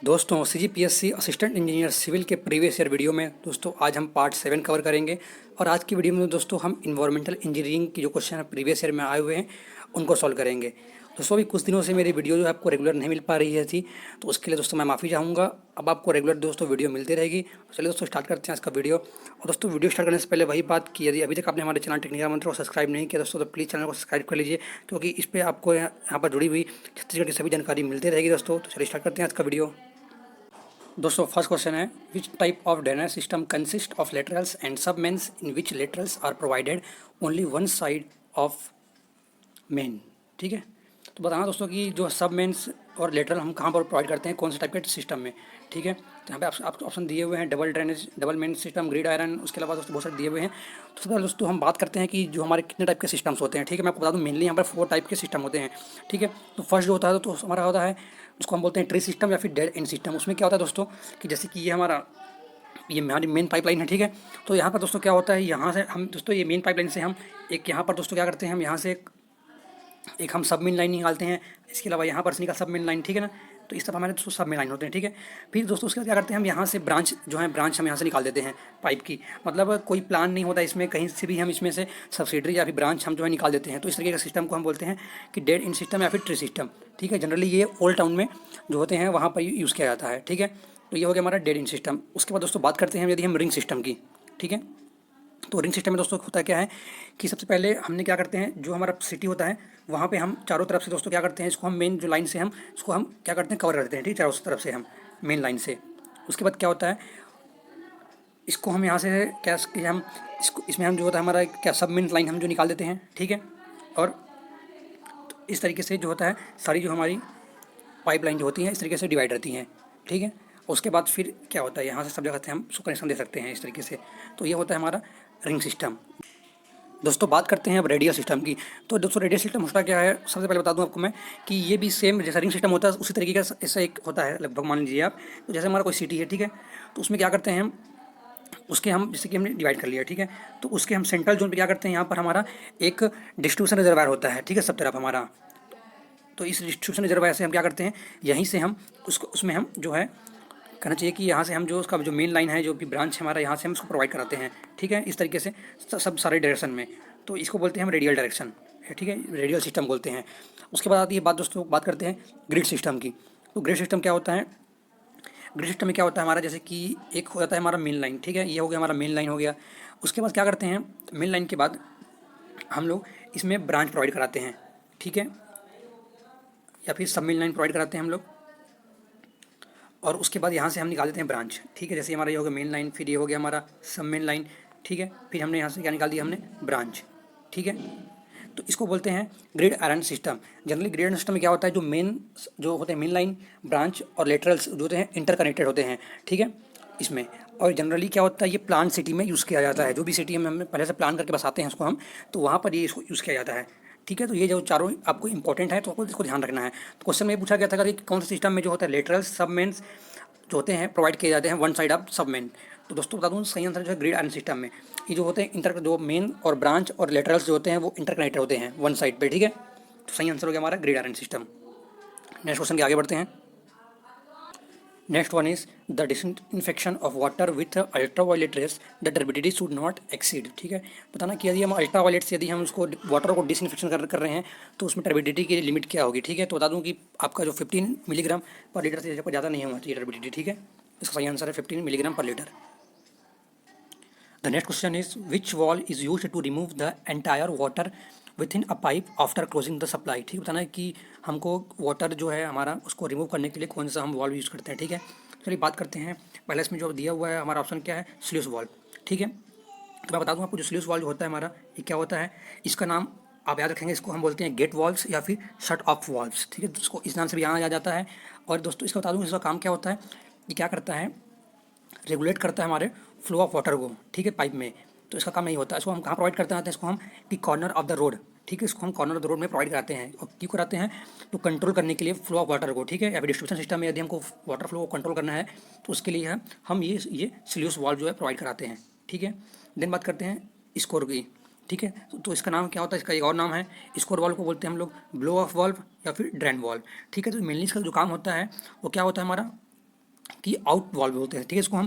दोस्तों CGPSC assistant engineer civil के previous year video में दोस्तों आज हम पार्ट 7 कवर करेंगे। और आज की वीडियो में दोस्तों हम इन्वायरमेंटल इंजीनियरिंग की जो क्वेश्चन प्रीवियस ईयर में आए हुए हैं उनको सॉल्व करेंगे। दोस्तों अभी कुछ दिनों से मेरी वीडियो जो है आपको रेगुलर नहीं मिल पा रही है थी, तो उसके लिए दोस्तों मैं माफ़ी चाहूँगा। अब आपको रेगुलर दोस्तों वीडियो मिलती रहेगी। चलिए दोस्तों स्टार्ट करते हैं इसका वीडियो। और दोस्तों वीडियो स्टार्ट करने से पहले वही बात कि यदि अभी तक आपने हमारे चैनल टेक्निकल मंत्र को सब्सक्राइब नहीं किया दोस्तों, तो प्लीज़ चैनल को सब्सक्राइब कर लीजिए, क्योंकि इस पर आपको यहाँ पर जुड़ी हुई छत्तीसगढ़ की सभी जानकारी मिलती रहेगी दोस्तों। तो चलिए स्टार्ट करते हैं इसका वीडियो। दोस्तों फर्स्ट क्वेश्चन है, which type of drainage system consist of laterals and submains in which laterals are provided only one side of main. ठीक है, तो बताना दोस्तों कि जो सब मेन्स और लेटरल हम कहाँ पर प्रोवाइड करते हैं, कौन से टाइप के सिस्टम में। ठीक है, तो यहाँ पे आपको ऑप्शन दिए हुए हैं, double drainage, double main system, grid iron, उसके अलावा दोस्तों बहुत सारे दिए हुए हैं। तो सबसे पहले दोस्तों हम बात करते हैं कि जो हमारे कितने टाइप के सिस्टम्स होते हैं। ठीक है, मैं आपको बता दूँ मेनली यहाँ पर 4 टाइप के सिस्टम होते हैं। ठीक है, तो फर्स्ट जो होता है तो हमारा होता है उसको हम बोलते हैं ट्री सिस्टम या फिर डेड एंड सिस्टम। उसमें क्या होता है दोस्तों कि जैसे कि ये हमारी मेन पाइपलाइन है। ठीक है, तो यहाँ पर दोस्तों क्या होता है, यहाँ से हम दोस्तों ये मेन पाइपलाइन से हम एक यहाँ पर दोस्तों क्या करते हैं, हम यहाँ से एक हम सब मेन लाइन निकालते हैं। इसके अलावा यहाँ पर से निकाल सब मेन लाइन। ठीक है ना, तो इस तरह हमारे दोस्तों सब मेन लाइन होते हैं। ठीक है, फिर दोस्तों उसके बाद क्या करते हैं, हम यहाँ से ब्रांच जो है ब्रांच हम यहाँ से निकाल देते हैं पाइप की। मतलब कोई प्लान नहीं होता इसमें, कहीं से भी हम इसमें से सब्सिडरी या फिर ब्रांच हम जो है निकाल देते हैं। तो इस तरीके का सिस्टम को हम बोलते हैं कि डेड इन सिस्टम या फिर ट्री सिस्टम। ठीक है, जनरली ये ओल्ड टाउन में जो होते हैं वहाँ पर यूज़ किया जाता है। ठीक है, तो ये हो गया हमारा डेड इन सिस्टम। उसके बाद दोस्तों बात करते हैं यदि हम रिंग सिस्टम की। ठीक है, तो रिंग सिस्टम में दोस्तों होता क्या है कि सबसे पहले हमने क्या करते हैं, जो हमारा सिटी होता है वहाँ पे हम चारों तरफ से दोस्तों क्या करते हैं, इसको हम मेन जो लाइन से हम इसको हम क्या करते हैं, कवर कर देते हैं। ठीक, चारों तरफ से हम मेन लाइन से। उसके बाद क्या होता है, इसको हम यहाँ से क्या कि हम इसको इसमें हम जो होता है हमारा क्या सब मेन लाइन हम जो निकाल देते हैं। ठीक है, और इस तरीके से जो होता है सारी जो हमारी पाइपलाइन जो होती हैं इस तरीके से डिवाइड रहती हैं। ठीक है, उसके बाद फिर क्या होता है, यहाँ से सब जगह से हम उसको कनेक्शन दे सकते हैं इस तरीके से। तो ये होता है हमारा रिंग सिस्टम। दोस्तों बात करते हैं अब रेडियल सिस्टम की। तो दोस्तों रेडियल सिस्टम होता क्या है, सबसे पहले बता दूं आपको मैं कि ये भी सेम जैसा रिंग सिस्टम होता है उसी तरीके का ऐसा एक होता है लगभग। मान लीजिए आप, तो जैसे हमारा कोई सिटी है। ठीक है, तो उसमें क्या करते हैं हम उसके हम जैसे कि हमने डिवाइड कर लिया। ठीक है, तो उसके हम सेंट्रल जोन पे क्या करते हैं, यहाँ पर हमारा एक डिस्ट्रीब्यूशन रिजर्वायर होता है। ठीक है, सब तरफ हमारा। तो इस डिस्ट्रीब्यूशन रिजर्वायर से हम क्या करते हैं, यहीं से हम उसको उसमें हम जो है कहना चाहिए कि यहाँ से हम जो उसका जो मेन लाइन है, जो भी ब्रांच है हमारा, यहाँ से हम इसको प्रोवाइड कराते हैं। ठीक है, इस तरीके से सब सारे डायरेक्शन में। तो इसको बोलते हैं हम रेडियल डायरेक्शन। ठीक है, रेडियल सिस्टम बोलते हैं। उसके बाद आती है बात दोस्तों, बात करते हैं ग्रिड सिस्टम की। तो ग्रिड सिस्टम क्या होता है, ग्रिड सिस्टम में क्या होता है हमारा, जैसे कि एक हो जाता है हमारा मेन लाइन। ठीक है, ये हो गया हमारा मेन लाइन हो गया। उसके बाद क्या करते हैं, मेन लाइन के बाद हम लोग इसमें ब्रांच प्रोवाइड कराते हैं। ठीक है, या फिर सब मेन लाइन प्रोवाइड कराते हैं हम लोग। और उसके बाद यहाँ से हम निकाल देते हैं ब्रांच। ठीक है, जैसे हमारा ये हो गया मेन लाइन, फिर ये हो गया हमारा सब मेन लाइन। ठीक है, फिर हमने यहाँ से क्या निकाल दिया, हमने ब्रांच। ठीक है, तो इसको बोलते हैं grid iron system. Generally grid iron system में क्या होता है, जो मेन जो होते हैं मेन लाइन, ब्रांच और लेटरल्स जो होते हैं इंटरकनेक्टेड होते हैं। ठीक है, इसमें और जनरली क्या होता है, ये प्लान सिटी में यूज़ किया जाता है। जो भी सिटी हम पहले से प्लान करके बसाते हैं उसको हम, तो वहाँ पर ये इसको यूज़ किया जाता है। ठीक है, तो ये जो चारों आपको इंपॉर्टेंट है, तो आपको इसको ध्यान रखना है। तो क्वेश्चन में पूछा गया था कि कौन से सिस्टम में जो होता है लेटरल्स सब मेन्स जो होते हैं प्रोवाइड किए जाते हैं वन साइड ऑफ सब मेन। तो दोस्तों बता दूं सही आंसर जो है ग्रिड आयरन सिस्टम में ये जो होते हैं इंटर जो मेन और ब्रांच और लेटरल्स जो होते हैं वो इंटरकनेक्टेड होते हैं वन साइड पे। ठीक है, तो सही आंसर हो गया हमारा grid iron system. Next question के आगे बढ़ते हैं। Next one is the disinfection of water with ultra violet rays the turbidity should not exceed. ठीक है, बताना कि यदि हम अल्ट्रा वायलेट से यदि हम उसको वाटर को डिसइंफेक्शन कर रहे हैं तो उसमें टर्बिडिटी की लिमिट क्या होगी। ठीक है, तो बता दूं कि आपका जो 15 मिलीग्राम पर लीटर से ज़्यादा नहीं होना चाहिए टर्बिडिटी। ठीक है, इसका सही आंसर है 15 मिलीग्राम पर litre. The next question is which valve is use to remove the entire water within a pipe after closing the supply. ठीक है, बताना है कि हमको वाटर जो है हमारा उसको रिमूव करने के लिए कौन सा हम वॉल्व यूज़ करते हैं। ठीक है, चलिए बात करते हैं। पहले इसमें जो दिया हुआ है हमारा ऑप्शन क्या है, स्लूस वॉल्व। ठीक है, तो मैं बता दूं आपको जो स्लूस वॉल्व होता है हमारा, ये क्या होता है, इसका नाम आप याद रखेंगे, इसको हम बोलते हैं गेट वॉल्व्स या फिर शट ऑफ वॉल्व्स। ठीक है, तो इसको इस नाम से भी जाना जाता है। और दोस्तों इसका बता दूँ इसका काम क्या होता है, ये क्या करता है, रेगुलेट करता है हमारे फ्लो ऑफ वाटर को। ठीक है, पाइप में। तो इसका काम नहीं होता, इसको हम कहाँ प्रोवाइड करते हैं, इसको हम कि कॉर्नर ऑफ द रोड। ठीक है, इसको हम कॉर्नर ऑफ द रोड में प्रोवाइड कराते हैं। और क्यों कराते हैं, तो कंट्रोल करने के लिए फ्लो ऑफ वाटर को। ठीक है, या फिर डिस्ट्रीब्यूशन सिस्टम में यदि हमको वाटर फ्लो को कंट्रोल करना है तो उसके लिए हम ये स्लूस वॉल्व जो है प्रोवाइड कराते हैं। ठीक है, देन बात करते हैं स्कोर की। ठीक है, तो इसका नाम क्या होता है, इसका एक और नाम है, स्कोर वॉल्व को बोलते हैं हम लोग ब्लो ऑफ वॉल्व या फिर ड्रेन वॉल्व। ठीक है, तो मेनली इसका जो काम होता है वो क्या होता है हमारा, कि आउट वाल्व होते हैं, ठीक है।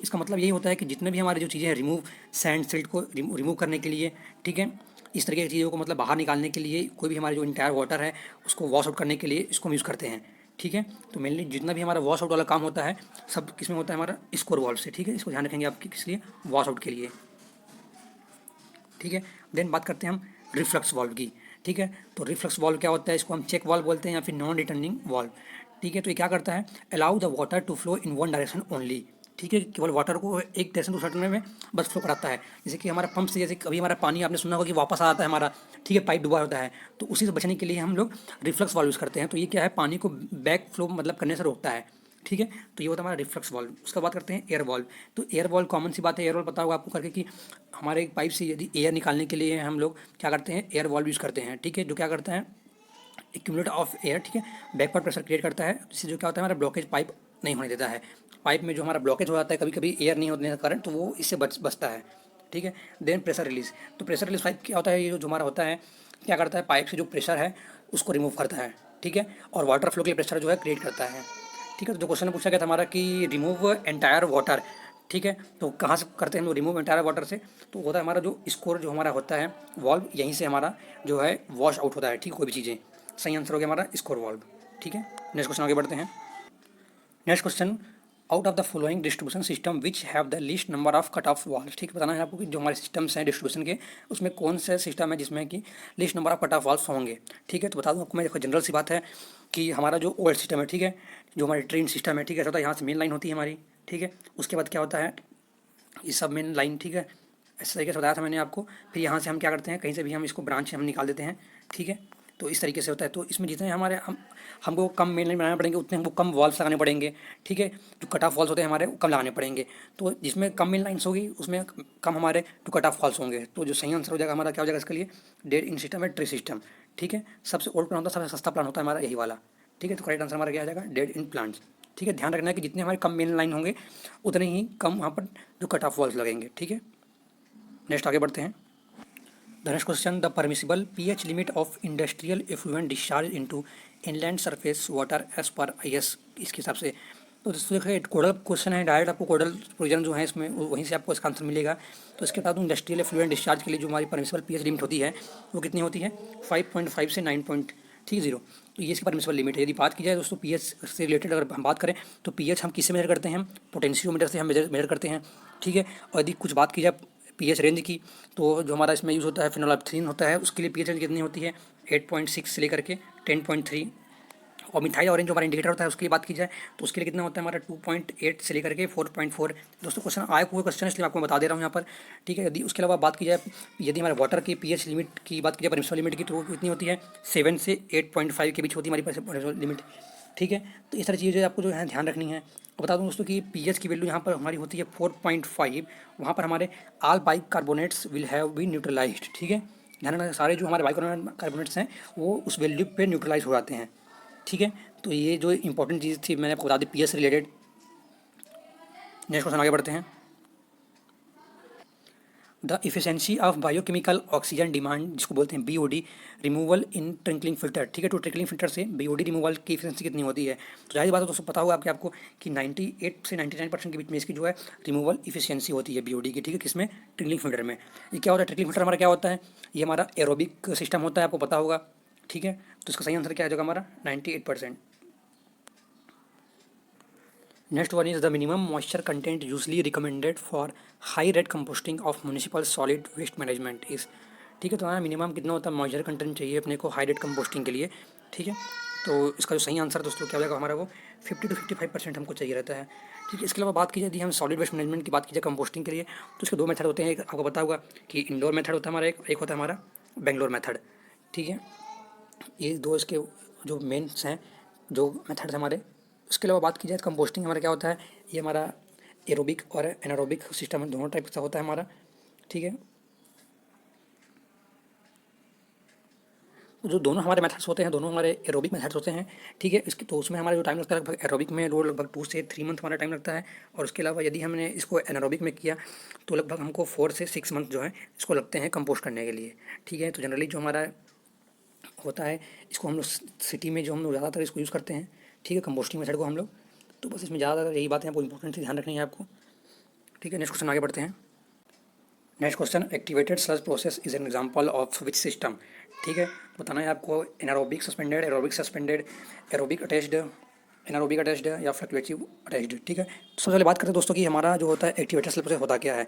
इसका मतलब यही होता है कि जितने भी हमारे जो चीज़ें हैं रिमूव सैंड सिल्ट को रिमूव करने के लिए, ठीक है, इस तरीके की चीज़ों को मतलब बाहर निकालने के लिए, कोई भी हमारे जो इंटायर वाटर है उसको वॉश आउट करने के लिए इसको हम यूज़ करते हैं, ठीक है। तो मेनली जितना भी हमारा वॉश आउट वाला काम होता है सब किस में होता है, हमारा स्कोर वाल्व से, ठीक है। इसको ध्यान रखेंगे आप किस लिए, वॉश आउट के लिए, ठीक है। देन बात करते हैं हम रिफ्लक्स वाल्व की, ठीक है। तो रिफ्लक्स वाल्व क्या होता है, इसको हम चेक वाल्व बोलते हैं या फिर नॉन रिटर्निंग वाल्व, ठीक है। तो ये क्या करता है, allow the water to flow in one direction only, ठीक है। केवल वाटर को एक डायरेक्शन दूसरा करने में बस फ्लो कराता है। जैसे कि हमारा पंप से, जैसे कभी हमारा पानी आपने सुना होगा कि वापस आ जाता है हमारा, ठीक है, पाइप डूबा होता है, तो उसी से बचने के लिए हम लोग रिफ्लक्स वाल्व यूज़ करते हैं। तो ये क्या है, पानी को बैक फ्लो मतलब करने से रोकता है, ठीक है। तो ये होता है हमारा रिफ्लक्स वाल्व। उसका बात करते हैं एयर वाल्व। तो एयर वाल्व कॉमन सी बात है, एयर वाल्व पता होगा आपको करके कि हमारे एक पाइप से यदि एयर निकालने के लिए हम लोग क्या करते हैं, एयर वाल्व यूज़ करते हैं, ठीक है। जो क्या करता है, एक्यूमुलेट ऑफ एयर, ठीक है, बैकवर्ड प्रेशर क्रिएट करता है, जिससे जो क्या होता है हमारा ब्लॉकेज पाइप नहीं होने देता है। पाइप में जो हमारा ब्लॉकेज हो जाता है कभी कभी एयर नहीं होने के कारण, तो वो इससे बचता है, ठीक है। Then pressure release. तो प्रेशर रिलीज पाइप क्या होता है, ये जो हमारा होता है क्या करता है, पाइप से जो प्रेशर है उसको रिमूव करता है, ठीक है, और वाटर फ्लो के लिए प्रेशर जो है क्रिएट करता है, ठीक है। तो जो क्वेश्चन पूछा गया था हमारा कि रिमूव एंटायर वाटर, ठीक है, तो कहाँ से करते हैं हम लोग रिमूव एंटायर वाटर से, तो होता है हमारा जो स्कोर जो हमारा होता है वॉल्व, यहीं से हमारा जो है वॉश आउट होता है, ठीक, कोई भी चीज़ें। सही आंसर हो गया हमारा स्कोर वॉल्व, ठीक है। नेक्स्ट क्वेश्चन आगे बढ़ते हैं। Next question, out of the following distribution system which have the least number of cut off valve, ठीक है, बताना है आपको कि जो हमारे सिस्टम्स हैं डिस्ट्रीब्यूशन के, उसमें कौन सा सिस्टम है जिसमें कि least number of cut off valve होंगे, ठीक है। तो बता दूं आपको मैं, देखो जनरल सी बात है कि हमारा जो ओल्ड सिस्टम है, ठीक है, जो हमारी ट्रेन सिस्टम है, ठीक है, ऐसा होता है यहाँ से मेन लाइन होती है हमारी, ठीक है। उसके बाद क्या होता है, ये सब मेन लाइन, ठीक है, इस तरीके से बताया था मैंने आपको। फिर यहाँ से हम क्या करते हैं, कहीं से भी हम इसको ब्रांच हम निकाल देते हैं, ठीक है। तो इस तरीके से होता है। तो इसमें जितने हमारे हमको कम मेन लाइन बनाने पड़ेंगे, उतने हमको कम वॉल्स लगाने पड़ेंगे, ठीक है। जो कट ऑफ वॉल्स होते हैं हमारे वो कम लगाने पड़ेंगे। तो जिसमें कम मेन लाइन्स होगी उसमें कम हमारे टू कट ऑफ वॉल्स होंगे। तो जो सही आंसर हो जाएगा हमारा, क्या हो जाएगा इसके लिए, डेड इन सिस्टम है ट्री सिस्टम, ठीक है। सबसे ओल्ड प्लान होता है, सबसे सस्ता प्लान होता है हमारा यही वाला, ठीक है। तो करेक्ट आंसर हमारा क्या आ जाएगा, डेड इन प्लांट्स, ठीक है। ध्यान रखना है कि जितने हमारे कम मेन लाइन होंगे उतने ही कम वहाँ पर जो कट ऑफ वॉल्स लगेंगे, ठीक है। नेक्स्ट आगे बढ़ते हैं। The next question, the permissible pH limit of industrial effluent discharge into inland surface water as per IS, इसके हिसाब से। तो दोस्तों देखिए कोडल क्वेश्चन है, डायरेक्ट आपको कोडल प्रोविजन जो है इसमें वहीं से आपको इसका आंसर मिलेगा। तो इसके बता दूँ, इंडस्ट्रियल एफ्लुएंट डिस्चार्ज के लिए जो हमारी परमिसिबल पीएच लिमिट होती है वो कितनी होती है, 5.5 से 9.30। तो ये इसकी परमिसिबल लिमिट है। यदि बात की जाए दोस्तों पीएच से रिलेटेड अगर हम बात करें, तो पीएच हम किससे मेजर करते हैं, पोटेंशियोमीटर से हम मेजर करते हैं, ठीक है। और यदि कुछ बात की जाए पीएच रेंज की, तो जो हमारा इसमें यूज़ होता है फिनोल्फथालीन होता है, उसके लिए पीएच रेंज कितनी होती है, 8.6 से लेकर के 10.3। और मिथाइल ऑरेंज जो हमारा इंडिकेटर होता है उसकी बात की जाए तो उसके लिए कितना होता है हमारा, 2.8 से लेकर के 4.4। दोस्तों क्वेश्चन आए हुए क्वेश्चन इसलिए आपको मैं बता दे रहा हूँ यहाँ पर, ठीक है। यदि उसके अलावा बात की जाए, यदि हमारे वाटर की पीएच लिमिट की बात की जाए, परमिसिबल लिमिट की, तो वो कितनी होती है, 7 से 8.5 के बीच होती है हमारी परमिसिबल लिमिट, ठीक है। तो इस तरह चीज़ें आपको जो है ध्यान रखनी है। और बता दूं दोस्तों कि पीएच की वैल्यू यहाँ पर हमारी होती है 4.5, वहाँ पर हमारे all bicarbonates will have been neutralised, ठीक है। ध्यान रखना सारे जो हमारे बाइकार्बोनेट्स हैं वो उस वैल्यू पे न्यूट्रलाइज हो जाते हैं, ठीक है। तो ये जो इंपॉर्टेंट चीज़ थी मैंने आपको बता दी पीएच से रिलेटेड। नेक्स्ट क्वेश्चन आगे बढ़ते हैं। The efficiency of biochemical oxygen demand, जिसको बोलते हैं बीओडी, रिमूवल इन ट्रिंकलिंग फिल्टर, ठीक है। तो ट्रिंकलिंग फिल्टर से बीओडी रिमूवल की इफिशेंसी कितनी होती है, तो जाहिर बात है दोस्तों पता होगा आपको कि 98 से 99% के बीच में इसकी जो है रिमूवल इफिशियंसी होती है बीओडी की, ठीक है। किसमें, ट्रिंकलिंग फिल्टर में। ये क्या होता है, ट्रिंकलिंग फिल्टर हमारा क्या होता है, ये हमारा एरोबिक सिस्टम होता है, आपको पता होगा, ठीक है। तो इसका सही आंसर क्या आ जाएगा हमारा, 98%। Next one is the minimum moisture content usually recommended for high rate composting of municipal solid waste management is, ठीक है। तो हमारा मिनिमम कितना होता है मॉइस्चर कंटेंट चाहिए अपने को हाई रेट कंपोस्टिंग के लिए, ठीक है। तो इसका जो सही आंसर दोस्तों क्या होगा हमारा, वो 50 to 55% हमको चाहिए रहता है, ठीक है। इसके अलावा बात की जाए यदि हम सॉलिड वेस्ट मैनेजमेंट की बात की जाए कंपोस्टिंग के लिए, तो इसके दो मेथड होते हैं। एक आपको पता होगा कि इंडोर मेथड होता है हमारा, एक होता है हमारा बेंगलोर मेथड, ठीक है। ये दो इसके जो मेन्स हैं, जो मेथड्स हमारे। उसके अलावा बात की जाए कंपोस्टिंग हमारा क्या होता है, ये हमारा एरोबिक और एनारोबिक सिस्टम दोनों टाइप का होता है हमारा, ठीक है। जो दोनों हमारे मेथड्स होते हैं, दोनों हमारे एरोबिक मेथड्स होते हैं, ठीक है। इसके तो उसमें हमारा जो टाइम लगता है लगभग एरोबिक में लगभग 2 से 3 मंथ हमारा टाइम लगता है। और उसके अलावा यदि हमने इसको एनारोबिक में किया तो लगभग हमको 4 से 6 मंथ जो है इसको लगते हैं कंपोस्ट करने के लिए, ठीक है। तो जनरली जो हमारा होता है, इसको हम लोग सिटी में जो हम लोग ज़्यादातर इसको यूज़ करते हैं, ठीक है, कंपोस्टिंग मेथड को हम लोग। तो बस इसमें ज़्यादा यही बातें आपको इंपॉर्टेंट ध्यान रखनी है आपको। ठीक है, नेक्स्ट क्वेश्चन आगे बढ़ते हैं। Next question, activated sludge process is an example of which system. ठीक है, बताना है आपको anaerobic suspended, aerobic attached, anaerobic attached या फ्लक्चुएटिव अटैच्ड। ठीक है, तो सबसे पहले बात करते हैं दोस्तों कि हमारा जो होता है एक्टिवेटेड स्लज प्रोसेस होता क्या है।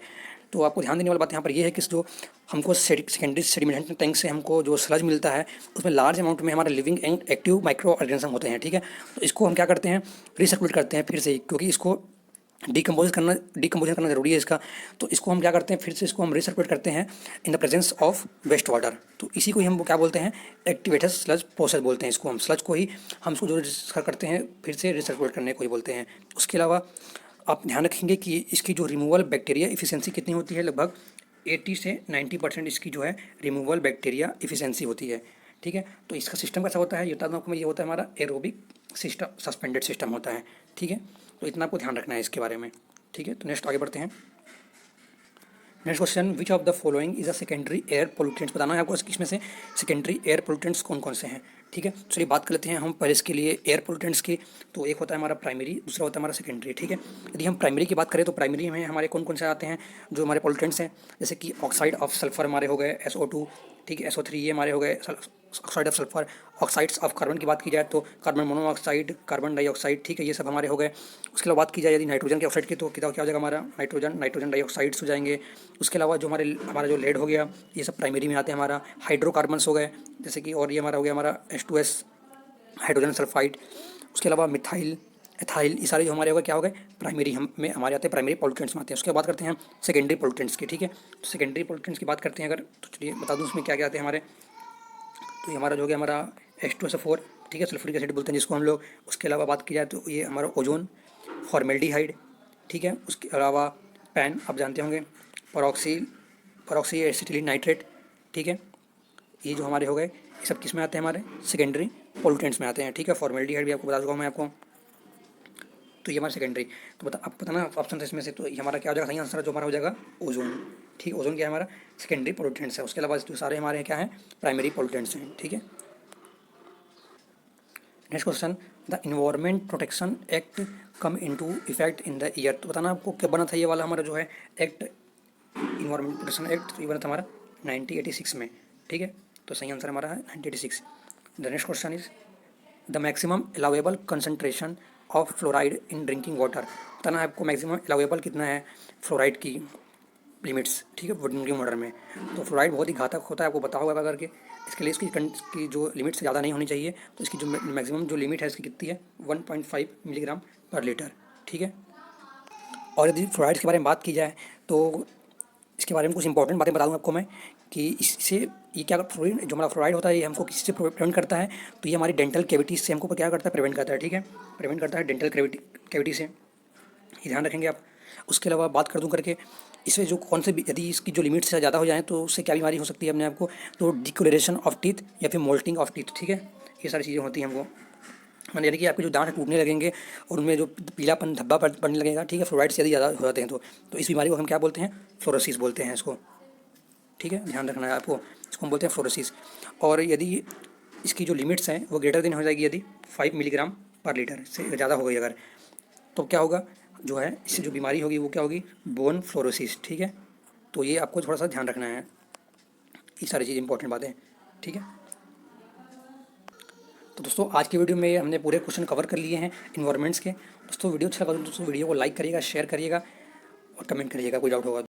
तो आपको ध्यान देने वाली बात यहाँ पर ये है कि जो हमको सेकेंडरी सेडिमेंट टैंक से हमको जो स्लज मिलता है उसमें लार्ज अमाउंट में हमारे living and active micro organism होते हैं। ठीक है, तो इसको हम क्या करते हैं, रिसर्कुलेट करते हैं फिर से ही, क्योंकि इसको डिकम्पोजिशन करना जरूरी है इसका। तो इसको हम क्या करते हैं, फिर से इसको हम रिसर्कुलेट करते हैं in the presence of waste water. तो इसी को ही हम क्या बोलते हैं, एक्टिवेटेड स्लज प्रोसेस बोलते हैं इसको। हम स्लज को ही हम इसको जो करते हैं फिर से रिसर्कुलेट करने को ही बोलते हैं। उसके अलावा आप ध्यान रखेंगे कि इसकी जो रिमूवल बैक्टीरिया इफिशियंसी कितनी होती है, लगभग 80 से 90% इसकी जो है रिमूवल बैक्टीरिया इफिशियंसी होती है। ठीक है, तो इसका सिस्टम कैसा होता है, ये बता दूँ आपको, ये होता है हमारा एरोबिक सिस्टम, सस्पेंडेड सिस्टम होता है। ठीक है, तो इतना आपको ध्यान रखना है इसके बारे में। ठीक है, तो नेक्स्ट आगे बढ़ते हैं। Next question, which of the following is a secondary air pollutants. बताना है आपको इसमें से सेकेंडरी एयर पोल्यूटेंट्स कौन कौन से हैं। ठीक है, चलिए बात कर लेते हैं हम पहले इसके लिए एयर पोल्यूटेंट्स की। तो एक होता है हमारा प्राइमरी, दूसरा होता है हमारा सेकेंडरी। ठीक है, यदि हम प्राइमरी की बात करें तो प्राइमरी में हमारे कौन कौन से आते हैं जो हमारे पोल्यूटेंट्स हैं, जैसे कि ऑक्साइड ऑफ सल्फर हमारे हो गए SO2। ठीक है, SO3 ये हमारे हो गए oxide of sulphur. Oxides of carbon की बात की जाए तो कार्बन मोनोऑक्साइड, कार्बन डाइऑक्साइड। ठीक है, ये सब हमारे हो गए। उसके अलावा बात की जाए यदि नाइट्रोजन के ऑक्साइड की, तो क्या हो जाएगा हमारा नाइट्रोजन डाइऑक्साइड्स हो जाएंगे। उसके अलावा जो हमारा जो लेड हो गया, ये सब प्राइमरी में आते हैं। हमारा हाइड्रोकार्बन्स हो गए जैसे कि, और ये हमारा हो गया हमारा H2S हाइड्रोजन सल्फाइड। उसके अलावा मिथाइल, एथाइल, ये सारे जो हमारे हो गए क्या हो गए, प्राइमरी हम में हमारे आते हैं, प्राइमरी पोल्यूटेंट्स में आते हैं। उसके बाद करते हैं हम सेकेंडरी पोल्यूटेंट्स की। ठीक है, तो सेकेंडरी पोल्यूटेंट्स की बात करते हैं अगर, तो चलिए बता दूँ उसमें क्या क्या आते हैं हमारे। तो ये हमारा जो हो गया हमारा H2SO4। ठीक है, सल्फ्यूरिक एसिड बोलते हैं जिसको हम लोग। उसके अलावा बात की जाए तो ये हमारा ओजोन, फॉर्मेल्डिहाइड। ठीक है, उसके अलावा पैन आप जानते होंगे, परॉक्सी एसिटिलीन नाइट्रेट। ठीक है, ये जो हमारे हो गए, ये सब किस में आते हैं, हमारे सेकेंडरी पोल्यूटेंट्स में आते हैं। ठीक है, फॉर्मेल्डिहाइड भी आपको बता चुका हूँ मैं आपको। तो ये हमारा सेकेंडरी, तो आप बताना ऑप्शन इसमें से, तो ये हमारा क्या हो जाएगा, सही आंसर जो हमारा हो जाएगा ओजोन। ठीक है, ओजोन क्या है हमारा, सेकेंडरी पोल्यूटेंट्स है। उसके अलावा जो सारे हमारे क्या हैं, प्राइमरी पोल्यूटेंट्स हैं। ठीक है, next question, the environment protection act come into effect in the year. तो बताना आपको कब बना था ये वाला हमारा जो है एक्ट, इन्वायरमेंट प्रोटेक्शन एक्ट। तो ये बना था हमारा 1986 में। ठीक है, तो सही आंसर हमारा है 1986। The next question is the maximum allowable concentration of fluoride in drinking water. बताना है आपको मैक्सिमम अलाउेबल कितना है फ्लोराइड की लिमिट्स। ठीक है, ड्रिंकिंग वाटर में। तो फ्लोराइड बहुत ही घातक होता है, आपको पता होगा करके। इसके लिए इसकी जो लिमिट से ज़्यादा नहीं होनी चाहिए। तो इसकी जो मैक्सिमम जो लिमिट है इसकी कितनी है, 1.5 मिलीग्राम पर लीटर। ठीक है, और यदि फ्लोराइड के बारे में बात की जाए तो इसके बारे में कुछ इंपॉर्टेंट बातें बता दूँ आपको मैं, कि इससे ये क्या, फ्लोरीन जो हमारा फ्लोराइड होता है ये हमको किससे प्रिवेंट करता है, तो ये हमारी डेंटल कैविटीज से हमको क्या करता है, प्रिवेंट करता है। ठीक है, प्रिवेंट करता है डेंटल कैविटी से, ये ध्यान रखेंगे आप। उसके अलावा बात कर दूं करके, इससे जो कौन से यदि इसकी जो लिमिट से ज़्यादा हो जाए तो उससे क्या बीमारी हो सकती है अपने आपको, तो डिकोलरेशन ऑफ टीथ या फिर मोल्टिंग ऑफ टीथ। ठीक है, ये सारी चीज़ें होती हैं हमको, मैंने यानी कि आपके जो दांत टूटने लगेंगे और उनमें जो पीलापन धब्बा पड़ने लगेगा। ठीक है, फ्लोराइड से यदि ज़्यादा हो जाते हैं तो इस बीमारी को हम क्या बोलते हैं, फ्लोरोसिस बोलते हैं इसको। ठीक है, ध्यान रखना है आपको, इसको हम बोलते हैं फ्लोरोसिस। और यदि इसकी जो लिमिट्स हैं वो ग्रेटर देन हो जाएगी, यदि 5 मिलीग्राम पर लीटर से ज़्यादा हो गई अगर, तो क्या होगा, जो है इससे जो बीमारी होगी वो क्या होगी, बोन फ्लोरोसिस। ठीक है, तो ये आपको थोड़ा सा ध्यान रखना है, ये सारी चीज़ इंपॉर्टेंट बातें। ठीक है, तो दोस्तों आज की वीडियो में हमने पूरे क्वेश्चन कवर कर लिए हैं इन्वायरमेंट्स के। दोस्तों वीडियो अच्छा लगा तो दोस्तों वीडियो को लाइक करिएगा, शेयर करिएगा और कमेंट करिएगा, कोई डाउट होगा।